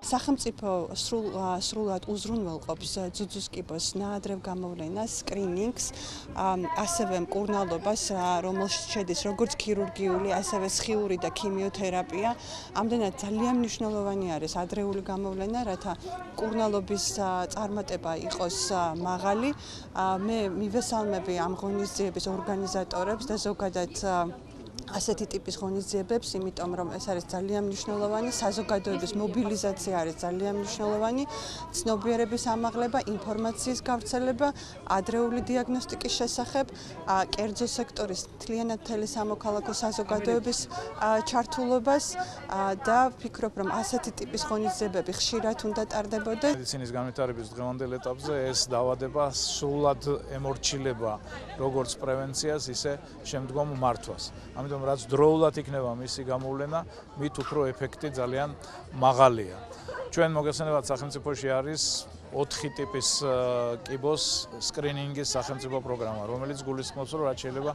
სახელმწიფო სრულად უზრუნველყოფს ძუძუს კიბოს ნაადრევ გამოვლენას, სკრინინგს, ასევე მკურნალობას, რომელშიც შედის როგორც ქირურგიული, ასევე სხიური და ქიმიოთერაპია. ამდენად ძალიან მნიშვნელოვანი არის ადრეული გამოვლენა, რათა მკურნალობის წარმატება იყოს მაღალი. მე მივესალმები ამ ღონისძიების ორგანიზატორებს და ზოგადად ასეთი ტიპის ღონისძიებებს, იმიტომ რომ ეს არის ძალიან მნიშვნელოვანი, საზოგადოების მობილიზაცია არის ძალიან მნიშვნელოვანი, ცნობიერების ამაღლება, ინფორმაციის გავრცელება, ადრეული დიაგნოსტიკის შესახებ, კერძო სექტორის მთლიანად მთელი სამოქალაქო საზოგადოების ჩართულობას და ვფიქრობ, რომ ასეთი ტიპის ღონისძიებები ხშირად უნდა ტარდებოდა. მედიცინის განვითარების დღევანდელ ეტაპზე ეს დაავადება სრულად ემორჩილება როგორც პრევენციას, ისე შემდგომ მართვას. ამიტომ რაც დროულად იქნება მისი გამოვლენა, მით უფრო ეფექტი ძალიან მაღალია. ჩვენ მოგესალმებათ, სახელმწიფოში არის 4 ტიპის კიბოს სკრინინგის სახელმწიფო პროგრამა, რომელიც გულისხმობს, რომ რაც შეიძლება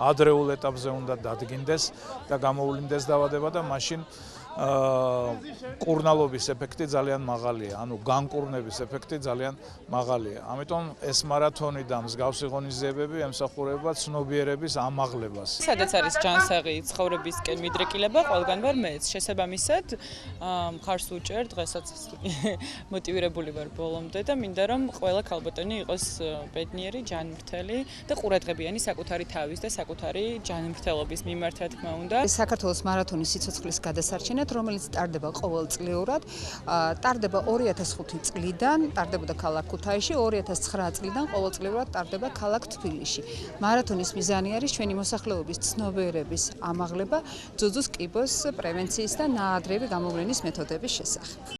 ადრეულ ეტაპზე უნდა დადგინდეს და გამოვლინდეს დაავადება და მაშინ მკურნალობის ეფექტი ძალიან მაღალია, ანუ განკურნების ეფექტი ძალიან მაღალია. ამიტომ ეს მარათონი და მსგავსი ღონისძიებები ემსახურება ცნობიერების ამაღლებას. სადაც არის ჯანსაღი ცხოვრებისკენ მიდრეკილება, ყველგან ვარ მეც. შესაბამისად, მხარს უჭერ, დღესაც მოტივირებული ვარ ბოლომდე და მინდა რომ ყველა ქალბატონი იყოს ბედნიერი, ჯანმრთელი და ყურადღებიანი საკუთარი თავის და საკუთარი ჯანმრთელობის მიმართ, რა თქმა უნდა. საქართველოს მარათონის სიცოცხლის გადასარჩენად, რომელიც ტარდება ყოველწლიურად, ტარდება 2005 წლიდან, ტარდებოდა ქალაქ ქუთაისში, 2009 წლიდან ყოველწლიურად ტარდება ქალაქ თბილისში. მარათონის მიზანი არის ჩვენი მოსახლეობის ცნობიერების ამაღლება ძუძუს კიბოს პრევენციის და ნაადრევი გამოვლენის მეთოდების შესახებ.